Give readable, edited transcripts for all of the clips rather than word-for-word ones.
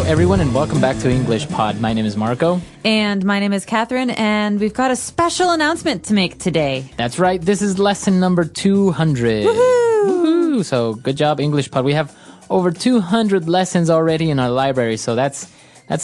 everyone, and welcome back to EnglishPod. My name is Marco. And my name is Catherine, and we've got a special announcement to make today. That's right. This is lesson number 200. Woohoo! Woohoo! So good job, EnglishPod. We have over 200 lessons already in our library, so that's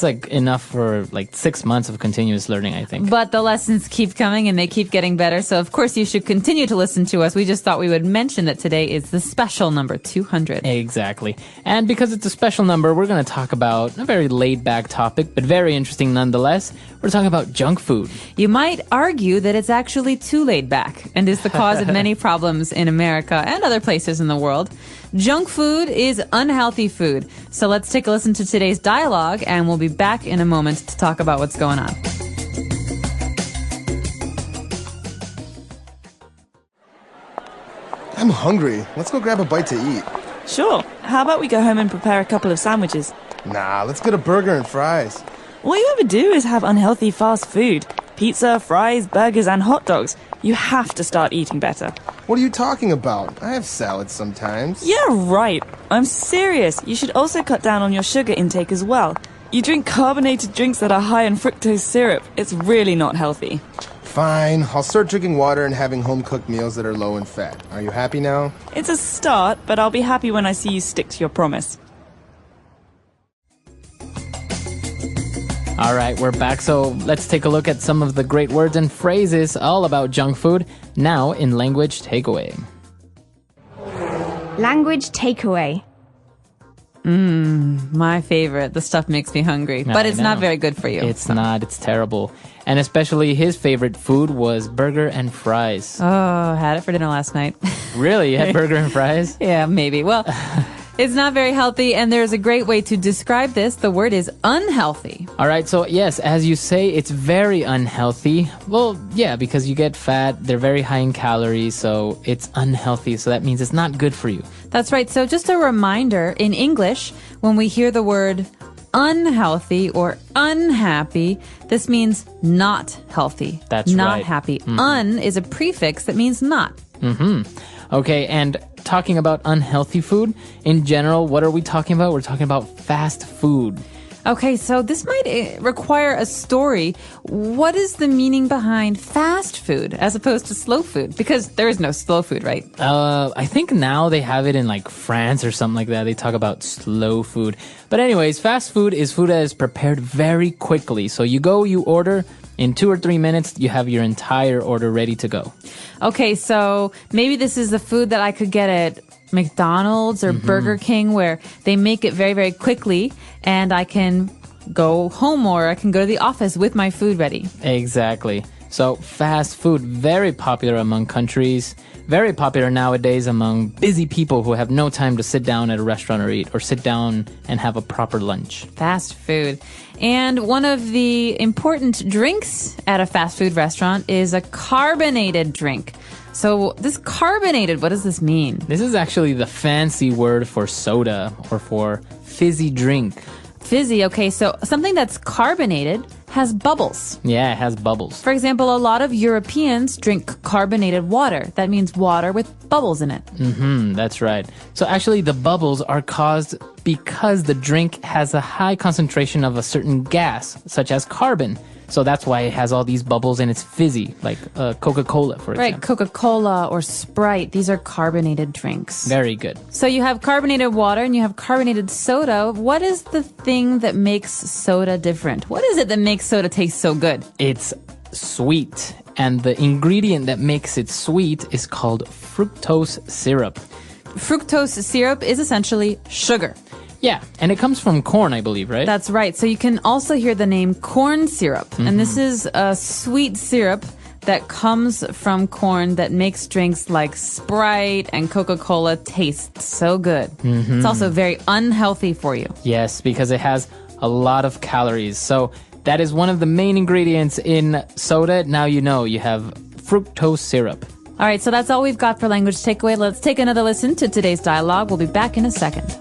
like enough for like 6 months of continuous learning, I think. But the lessons keep coming and they keep getting better. So of course you should continue to listen to us. We just thought we would mention that today is the special number 200. Exactly. And because it's a special number, we're going to talk about a very laid-back topic, but very interesting nonetheless. We're talking about junk food. You might argue that it's actually too laid back and is the cause of many problems in America and other places in the world. Junk food is unhealthy food. So let's take a listen to today's dialogue, and we'll be back in a moment to talk about what's going on. I'm hungry. Let's go grab a bite to eat. Sure. How about we go home and prepare a couple of sandwiches? Nah, let's get a burger and fries. All you ever do is have unhealthy fast food. Pizza, fries, burgers, and hot dogs. You have to start eating better. What are you talking about? I have salads sometimes. Yeah, right. I'm serious. You should also cut down on your sugar intake as well. You drink carbonated drinks that are high in fructose syrup. It's really not healthy. Fine, I'll start drinking water and having home-cooked meals that are low in fat. Are you happy now? It's a start, but I'll be happy when I see you stick to your promise. All right, we're back. So let's take a look at some of the great words and phrases all about junk food now in Language Takeaway. Language takeaway. My favorite. The stuff makes me hungry, but it's not very good for you. It's not. It's terrible. And especially his favorite food was burger and fries. Oh, I had it for dinner last night. Really? You had burger and fries? Yeah, maybe. Well, it's not very healthy, and there's a great way to describe this. The word is unhealthy. All right, so yes, as you say, it's very unhealthy. Well, yeah, because you get fat, they're very high in calories, so it's unhealthy. So that means it's not good for you. That's right. So just a reminder, in English, when we hear the word unhealthy or unhappy, this means not healthy. That's not right. happy. Un is a prefix that means not. Okay, and talking about unhealthy food, in general, what are we talking about? We're talking about fast food. Okay, so this might require a story. What is the meaning behind fast food as opposed to slow food? Because there is no slow food, right? I think now they have it in like France or something like that. They talk about slow food. But anyways, fast food is food that is prepared very quickly. So you go, you order, in 2 or 3 minutes, you have your entire order ready to go. Okay, so maybe this is the food that I could get at McDonald's or Burger King, where they make it very, very quickly, and I can go home or I can go to the office with my food ready. Exactly. So fast food, very popular among countries, very popular nowadays among busy people who have no time to sit down at a restaurant or eat, or sit down and have a proper lunch. Fast food. And one of the important drinks at a fast food restaurant is a carbonated drink. So this carbonated, what does this mean? This is actually the fancy word for soda or for fizzy drink. Fizzy, okay, so something that's carbonated has bubbles. Yeah, it has bubbles. For example, a lot of Europeans drink carbonated water. That means water with bubbles in it. That's right. So actually the bubbles are caused because the drink has a high concentration of a certain gas, such as carbon. So that's why it has all these bubbles and it's fizzy, like Coca-Cola, for example. Right, Coca-Cola or Sprite, these are carbonated drinks. Very good. So you have carbonated water and you have carbonated soda. What is the thing that makes soda different? What is it that makes soda taste so good? It's sweet. And the ingredient that makes it sweet is called fructose syrup. Fructose syrup is essentially sugar. Yeah, and it comes from corn, I believe, right? That's right. So you can also hear the name corn syrup. And this is a sweet syrup that comes from corn that makes drinks like Sprite and Coca-Cola taste so good. It's also very unhealthy for you. Yes, because it has a lot of calories. So that is one of the main ingredients in soda. Now you know you have fructose syrup. All right, so that's all we've got for Language Takeaway. Let's take another listen to today's dialogue. We'll be back in a second.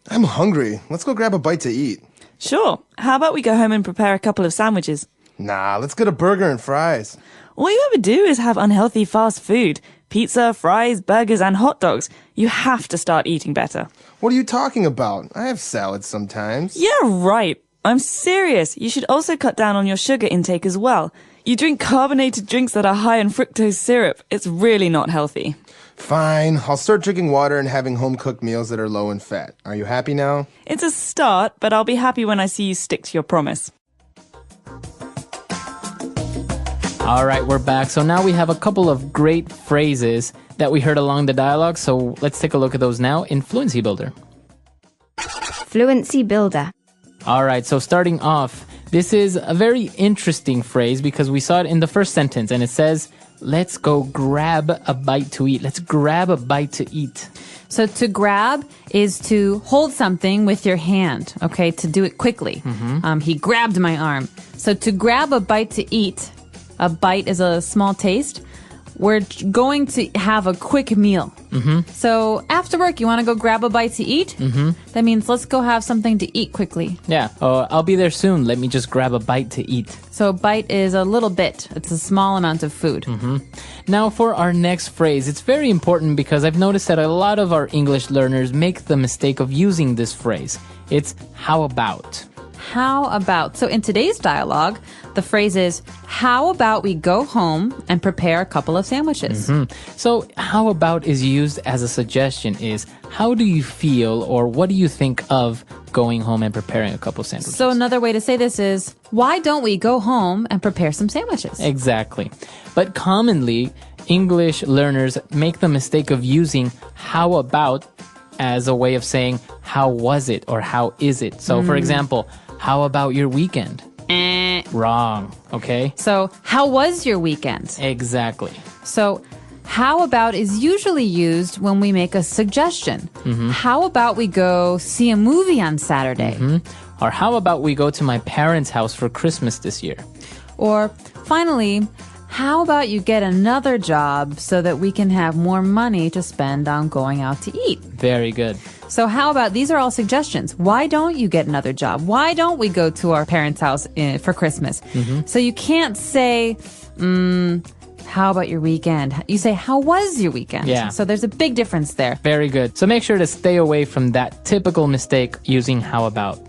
I'm hungry. Let's go grab a bite to eat. Sure. How about we go home and prepare a couple of sandwiches? Nah, let's get a burger and fries. All you ever do is have unhealthy fast food. Pizza, fries, burgers, and hot dogs. You have to start eating better. What are you talking about? I have salads sometimes. Yeah, right. I'm serious. You should also cut down on your sugar intake as well. You drink carbonated drinks that are high in fructose syrup. It's really not healthy. Fine, I'll start drinking water and having home-cooked meals that are low in fat. Are you happy now? It's a start, but I'll be happy when I see you stick to your promise. All right, we're back. So now we have a couple of great phrases that we heard along the dialogue. So let's take a look at those now in Fluency Builder. Fluency Builder. All right, so starting off, this is a very interesting phrase because we saw it in the first sentence and it says, let's go grab a bite to eat. Let's grab a bite to eat. So to grab is to hold something with your hand, okay, to do it quickly. He grabbed my arm. So to grab a bite to eat, a bite is a small taste. We're going to have a quick meal. So after work, you want to go grab a bite to eat? That means let's go have something to eat quickly. Yeah, I'll be there soon. Let me just grab a bite to eat. So a bite is a little bit. It's a small amount of food. Now for our next phrase, it's very important because I've noticed that a lot of our English learners make the mistake of using this phrase. It's how about. How about? So in today's dialogue, the phrase is, how about we go home and prepare a couple of sandwiches? So how about is used as a suggestion is, how do you feel or what do you think of going home and preparing a couple of sandwiches? So another way to say this is, why don't we go home and prepare some sandwiches? Exactly. But commonly, English learners make the mistake of using how about as a way of saying, how was it or how is it? So for example, how about your weekend? Wrong. Okay? So how was your weekend? Exactly. So how about is usually used when we make a suggestion. How about we go see a movie on Saturday? Or how about we go to my parents' house for Christmas this year? Or finally, how about you get another job so that we can have more money to spend on going out to eat? Very good. So how about, these are all suggestions. Why don't you get another job? Why don't we go to our parents' house for Christmas? So you can't say, how about your weekend? You say, how was your weekend? Yeah. So there's a big difference there. Very good. So make sure to stay away from that typical mistake using how about.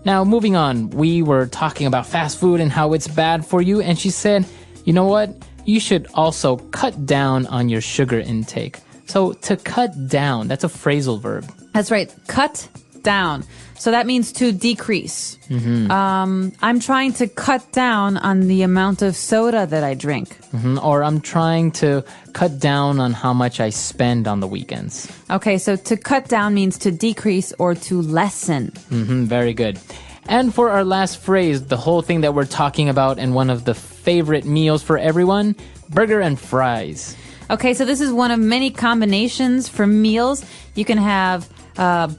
Now, moving on, we were talking about fast food and how it's bad for you. And she said, you know what? You should also cut down on your sugar intake. So to cut down, that's a phrasal verb. That's right. Cut down. So that means to decrease. I'm trying to cut down on the amount of soda that I drink. Or I'm trying to cut down on how much I spend on the weekends. Okay, so to cut down means to decrease or to lessen. Very good. And for our last phrase, the whole thing that we're talking about and one of the favorite meals for everyone, burger and fries. Okay, so this is one of many combinations for meals. You can have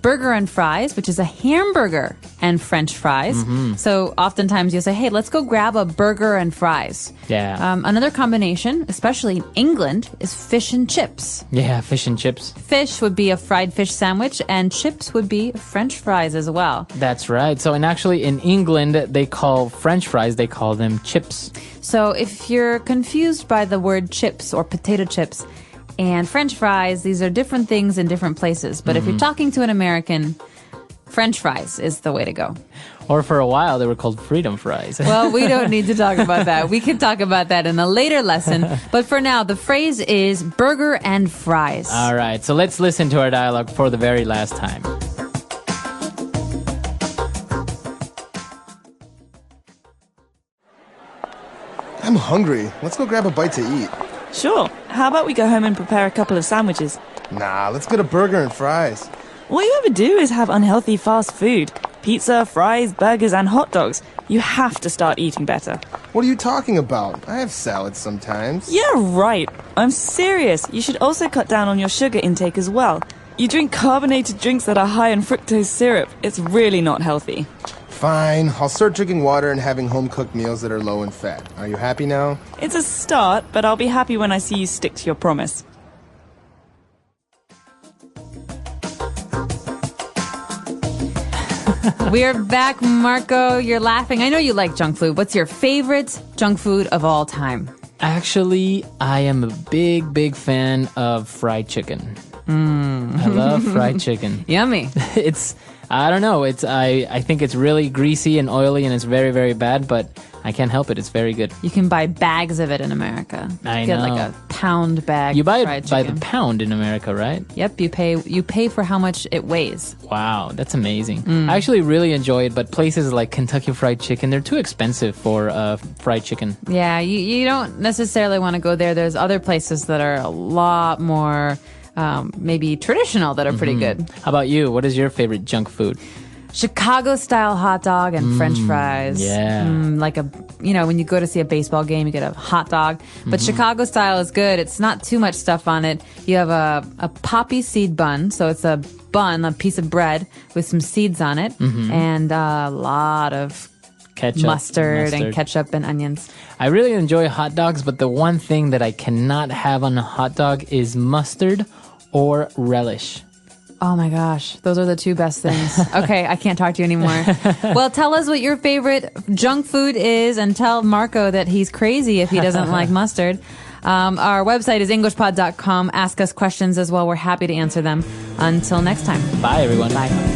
burger and fries, which is a hamburger and French fries. So oftentimes you'll say, hey, let's go grab a burger and fries. Yeah. Another combination, especially in England, is fish and chips. Yeah, fish and chips. Fish would be a fried fish sandwich, and chips would be French fries as well. That's right. So, and actually in England, they call French fries, they call them chips. So if you're confused by the word chips or potato chips and French fries, these are different things in different places. But if you're talking to an American, French fries is the way to go. Or for a while, they were called freedom fries. Well, we don't need to talk about that. We can talk about that in a later lesson. But for now, the phrase is burger and fries. All right, so let's listen to our dialogue for the very last time. I'm hungry. Let's go grab a bite to eat. Sure. How about we go home and prepare a couple of sandwiches? Nah, let's get a burger and fries. All you ever do is have unhealthy fast food. Pizza, fries, burgers, and hot dogs. You have to start eating better. What are you talking about? I have salads sometimes. Yeah, right. I'm serious. You should also cut down on your sugar intake as well. You drink carbonated drinks that are high in fructose syrup. It's really not healthy. Fine, I'll start drinking water and having home-cooked meals that are low in fat. Are you happy now? It's a start, but I'll be happy when I see you stick to your promise. We're back, Marco. You're laughing. I know you like junk food. What's your favorite junk food of all time? Actually, I am a big fan of fried chicken. I love fried chicken. Yummy. I don't know. I think it's really greasy and oily and it's very, very bad, but I can't help it. It's very good. You can buy bags of it in America. I Get know. like a pound bag. You buy of fried it by chicken. the pound in America, right? Yep, you pay for how much it weighs. Wow, that's amazing. I actually really enjoy it, but places like Kentucky Fried Chicken, they're too expensive for fried chicken. Yeah, you don't necessarily want to go there. There's other places that are a lot more maybe traditional that are pretty good. How about you? What is your favorite junk food? Chicago style hot dog and French fries. yeah. Like when you go to see a baseball game, you get a hot dog. But Chicago style is good. It's not too much stuff on it. You have a poppy seed bun. So it's a bun, a piece of bread with some seeds on it and a lot of Ketchup, mustard and ketchup and onions. I really enjoy hot dogs, but the one thing that I cannot have on a hot dog is mustard or relish. Oh my gosh, those are the two best things. Okay, I can't talk to you anymore. Well, tell us what your favorite junk food is and tell Marco that he's crazy if he doesn't like mustard. Our website is EnglishPod.com. Ask us questions as well. We're happy to answer them. Until next time. Bye, everyone. Bye.